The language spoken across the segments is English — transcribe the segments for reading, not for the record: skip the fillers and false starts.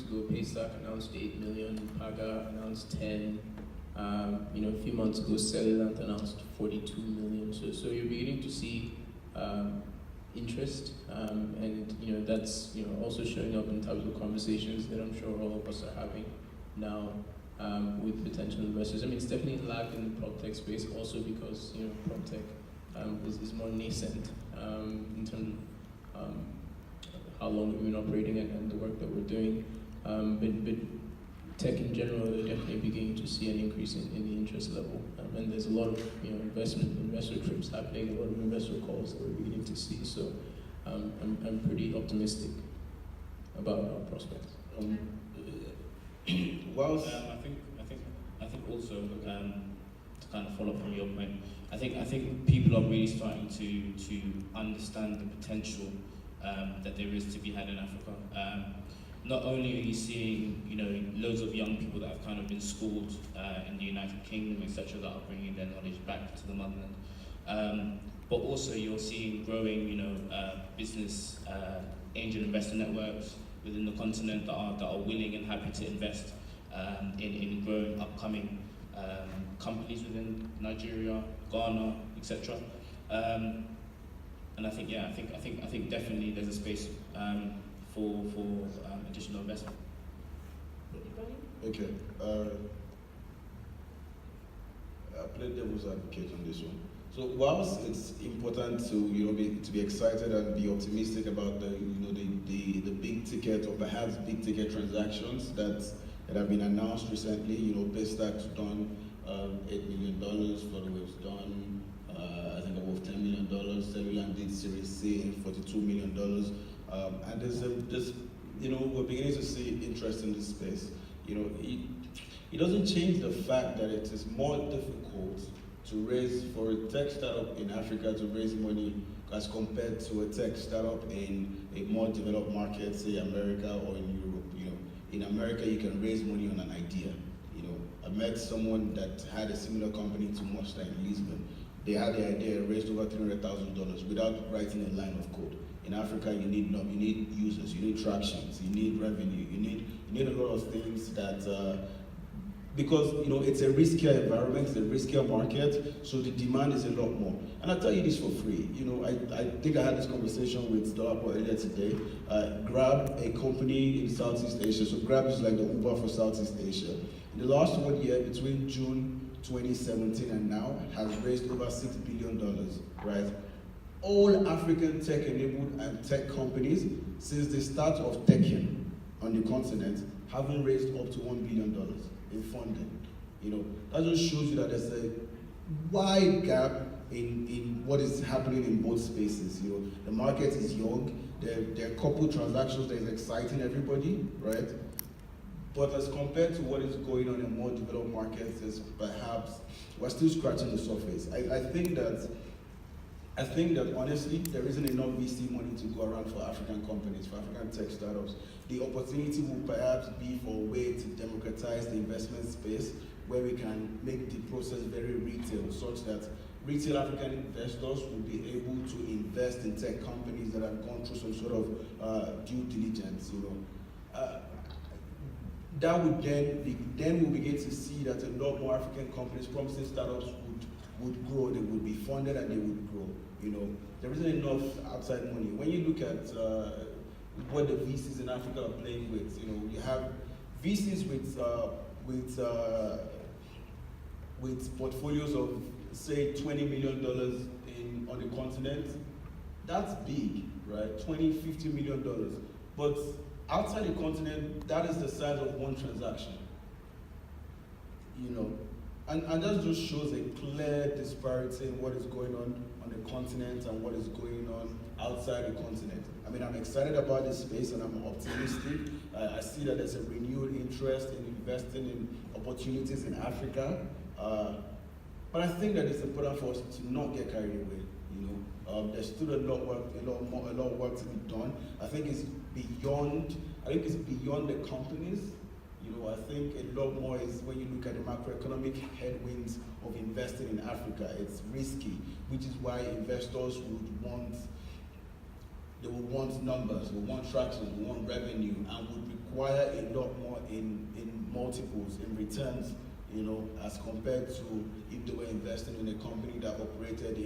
ago, Paystack announced 8 million, Paga announced 10. A few months ago, Cellulant announced 42 million. So you're beginning to see interest, and that's also showing up in types of conversations that I'm sure all of us are having now with potential investors. I mean, it's definitely lagged in the prop tech space, also because prop tech is more nascent in terms of how long we've been operating and the work that we're doing. But tech in general, they're definitely beginning to see an increase in the interest level, and there's a lot of investor trips happening, a lot of investor calls that we're beginning to see. So I'm pretty optimistic about our prospects. Well, I think also to kind of follow up from your point, I think people are really starting to understand the potential that there is to be had in Africa. Not only are you seeing loads of young people that have kind of been schooled in the United Kingdom, etc., that are bringing their knowledge back to the motherland, but also you're seeing growing business angel investor networks within the continent that are willing and happy to invest in growing upcoming companies within Nigeria, Ghana, etc. And I think definitely there's a space for additional investment. Okay. I'll play devil's advocate on this one. So whilst it's important to be excited and be optimistic about the big ticket or perhaps big ticket transactions that have been announced recently, Paystack's done $8 million, Flutterwave's done I think above $10 million. Cellulant did Series C in $42 million, and there's we're beginning to see interest in this space. It doesn't change the fact that it is more difficult to raise for a tech startup in Africa to raise money as compared to a tech startup in a more developed market, say America or in Europe. In America, you can raise money on an idea. I met someone that had a similar company to Monster in Lisbon. They had the idea, raised over $300,000 without writing a line of code. In Africa, you need users, you need tractions, you need revenue, you need a lot of things that. Because it's a riskier environment, it's a riskier market, so the demand is a lot more. And I'll tell you this for free. I think I had this conversation with Dolapo earlier today. Grab, a company in Southeast Asia, so Grab is like the Uber for Southeast Asia. In the last 1 year, between June 2017 and now, has raised over $6 billion, right? All African tech-enabled and tech companies, since the start of teching on the continent, haven't raised up to $1 billion in funding. That just shows you that there's a wide gap in what is happening in both spaces. The market is young, there are a couple transactions that is exciting everybody, right? But as compared to what is going on in more developed markets, is perhaps we're still scratching the surface. I think that honestly, there isn't enough VC money to go around for African companies, for African tech startups. The opportunity will perhaps be for a way to democratize the investment space, where we can make the process very retail, such that retail African investors will be able to invest in tech companies that have gone through some sort of due diligence. That would then we'll begin to see that a lot more African companies, promising startups, would grow, they would be funded, and they would grow. There isn't enough outside money. When you look at what the VCs in Africa are playing with, you have VCs with portfolios of say $20 million on the continent. That's big, right? $20-50 million. But outside the continent, that is the size of one transaction. And that just shows a clear disparity in what is going on the continent and what is going on outside the continent. I mean, I'm excited about this space and I'm optimistic. I see that there's a renewed interest in investing in opportunities in Africa. But I think that it's important for us to not get carried away. There's still a lot of work to be done. I think it's beyond the companies. I think a lot more is when you look at the macroeconomic headwinds of investing in Africa. It's risky, which is why investors would want numbers, would want traction, would want revenue, and would require a lot more in multiples, in returns, as compared to if they were investing in a company that operated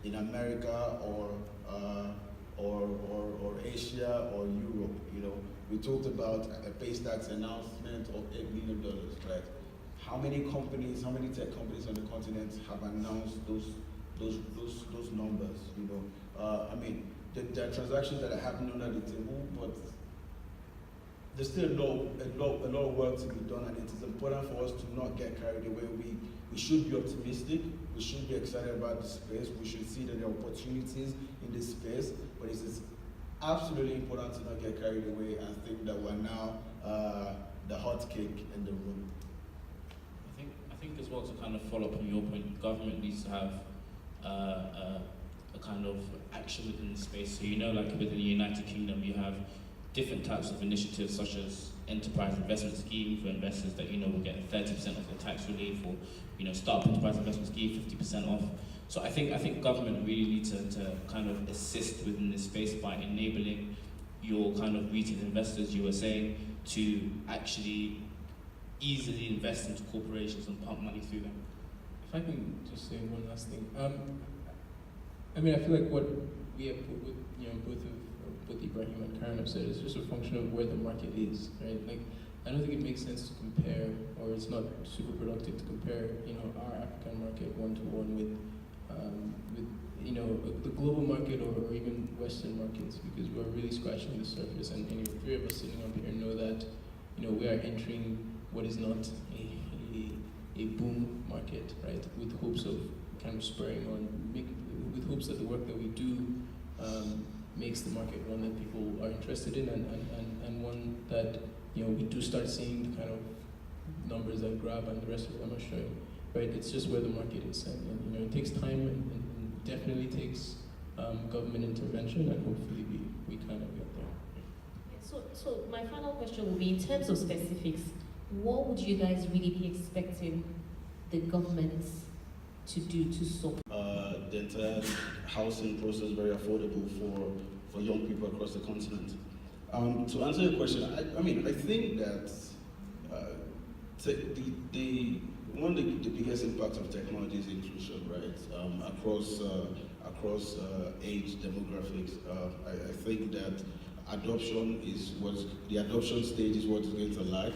in America or Asia or Europe. We talked about a pay tax announcement of $8 million, right? How many companies, how many tech companies on the continent have announced those numbers? I mean, there are transactions that are happening under the table, but there's still a lot of work to be done, and it is important for us to not get carried away. We should be optimistic. We should be excited about the space. We should see that there are opportunities in this space, but it is absolutely important to not get carried away and think that we're now the hot cake in the room. I think as well, to kind of follow up on your point, government needs to have a kind of action within the space. So like within the United Kingdom, you have different types of initiatives such as enterprise investment scheme for investors that will get 30% of the tax relief, or startup enterprise investment scheme 50% off. So I think government really needs to kind of assist within this space by enabling your kind of retail investors, you were saying, to actually easily invest into corporations and pump money through them. If I can just say one last thing. I mean, I feel like what we have put with both Ibrahim and Karen have said is just a function of where the market is, right? Like, I don't think it makes sense to compare, or it's not super productive to compare, our African market one-to-one with the global market or even Western markets, because we're really scratching the surface. And the three of us sitting up here know that, we are entering what is not a boom market, right? With hopes of kind of spurring on, with hopes that the work that we do makes the market one that people are interested in, and one that we do start seeing the kind of numbers that grab and the rest of them are showing, right? It's just where the market is, and it takes time and definitely takes government intervention, and hopefully we kind of get there. So my final question will be, in terms of specifics, what would you guys really be expecting the government to do to support the entire housing process very affordable for young people across the continent? To answer your question, I think that one of the biggest impacts of technology is inclusion, right? Across age demographics. I think that the adoption stage is what is going to lag.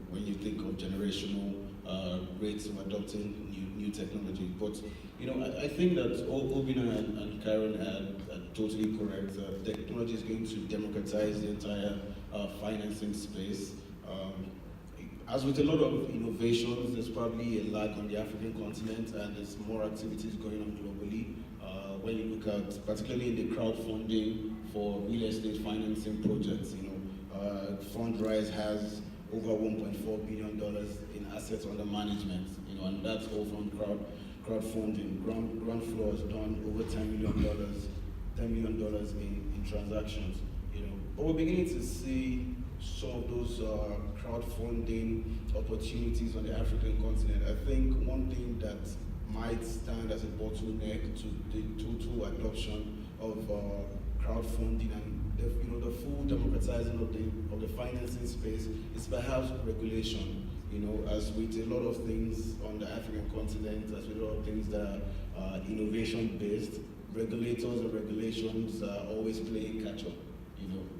When you think of generational rates of adopting new technology. But I think that Obina and Karen are totally correct. Technology is going to democratize the entire financing space. As with a lot of innovations, there's probably a lag on the African continent, and there's more activities going on globally. When you look at, particularly in the crowdfunding for real estate financing projects, Fundrise has over $1.4 billion in assets under management, and that's all from crowdfunding. Ground Floor has done over $10 million in transactions, But we're beginning to see some of those crowdfunding opportunities on the African continent. I think one thing that might stand as a bottleneck to the total adoption of crowdfunding and the full democratizing of the financing space is perhaps regulation. As with a lot of things on the African continent, as with a lot of things that are innovation-based, regulators and regulations are always playing catch-up.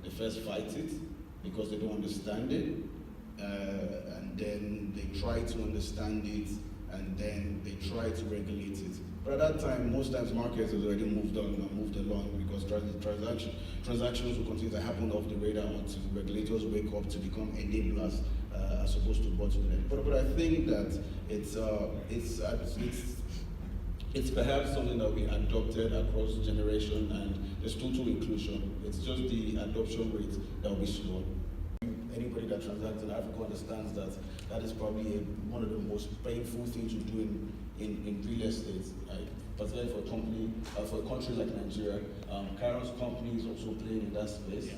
They first fight it because they don't understand it, and then they try to understand it, and then they try to regulate it. But at that time, most times markets have already moved on and moved along, because transactions will continue to happen off the radar until regulators wake up to become enablers as opposed to bottleneck. But I think that it's perhaps something that we adopted across generation, and there's total inclusion. It's just the adoption rate that will be slow. Anybody that transacts in Africa understands that that is probably one of the most painful things to do in real estate, right? Particularly for a country like Nigeria. Karen's company is also playing in that space.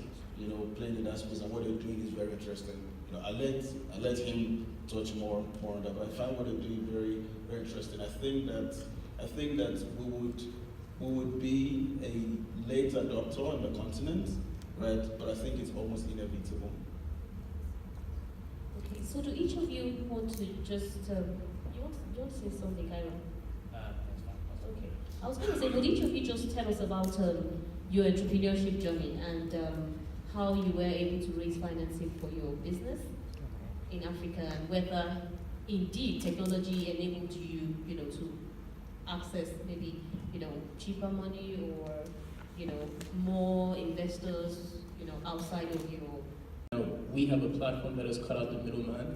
Playing in that space, and what they're doing is very interesting. I let him touch more on that, but I find what they're doing very, very interesting. I think that we would be a late adopter on the continent, right? But I think it's almost inevitable. Okay, so do each of you want to just, you want to say something, Cairo? That's fine. Okay. I was going to say, would each of you just tell us about your entrepreneurship journey and how you were able to raise financing for your business in Africa, and whether indeed technology enabled you, to access maybe, cheaper money or, more investors, outside of Europe? We have a platform that has cut out the middleman,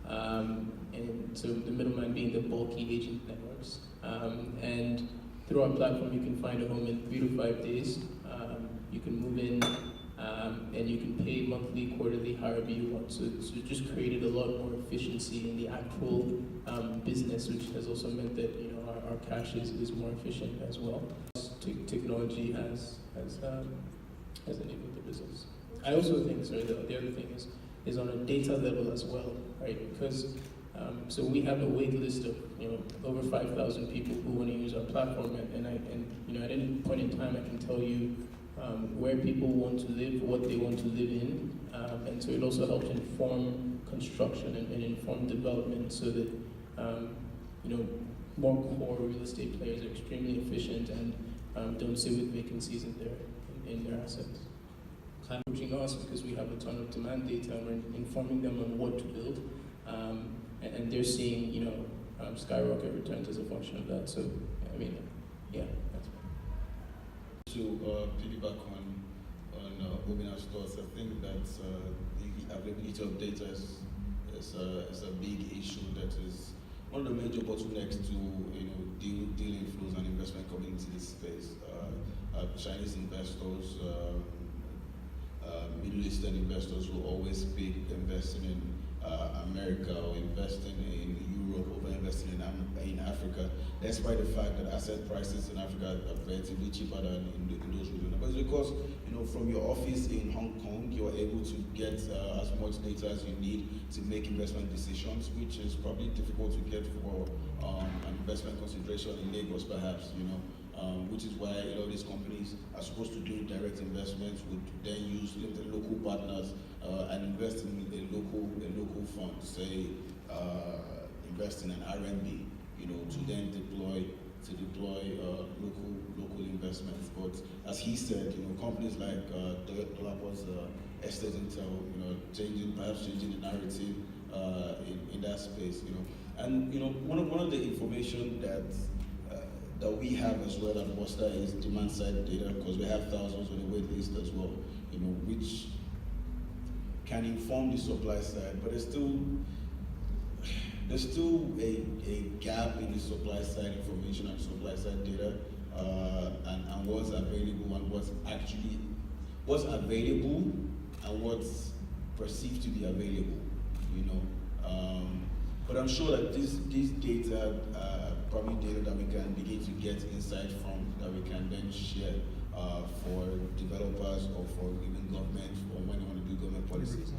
and so the middleman being the bulky agent networks. And through our platform, you can find a home in 3 to 5 days. You can move in, and you can pay monthly, quarterly, however you want. So it just created a lot more efficiency in the actual business, which has also meant that our cash is more efficient as well. Technology has enabled the business. I also think, the other thing is on a data level as well, right? Because so we have a wait list of over 5,000 people who want to use our platform, and at any point in time I can tell you where people want to live, what they want to live in, and so it also helps inform construction and inform development, so that more core real estate players are extremely efficient and don't sit with vacancies in their assets. Kind of approaching us because we have a ton of demand data, and we're informing them on what to build, and they're seeing skyrocket returns as a function of that. So yeah, that's To piggyback on Obina's thoughts, I think that the availability of data is a big issue that is one of the major bottlenecks to deal inflows and investment coming into this space. Chinese investors, Middle Eastern investors will always pick investing in America or investing in Europe over investing in Africa, despite the fact that asset prices in Africa are relatively cheaper than in those regions. But it's because from your office in Hong Kong, you're able to get as much data as you need to make investment decisions, which is probably difficult to get for an investment consideration in Lagos, perhaps. Which is why a lot of these companies are supposed to do direct investments, would then use the local partners and invest in a local fund, say invest in an R&D, to then deploy local investments. But as he said, companies like Dolapo's Estate Intel, perhaps changing the narrative in that space, and one of the information that we have as well at Buster is demand side data, because we have thousands on the wait list as well, which can inform the supply side, but there's still a gap in the supply side information and supply side data, and what's available and what's available and what's perceived to be available, But I'm sure that these data probably data that we can begin to get insight from, that we can then share for developers or for even government, or when you want to do government policies.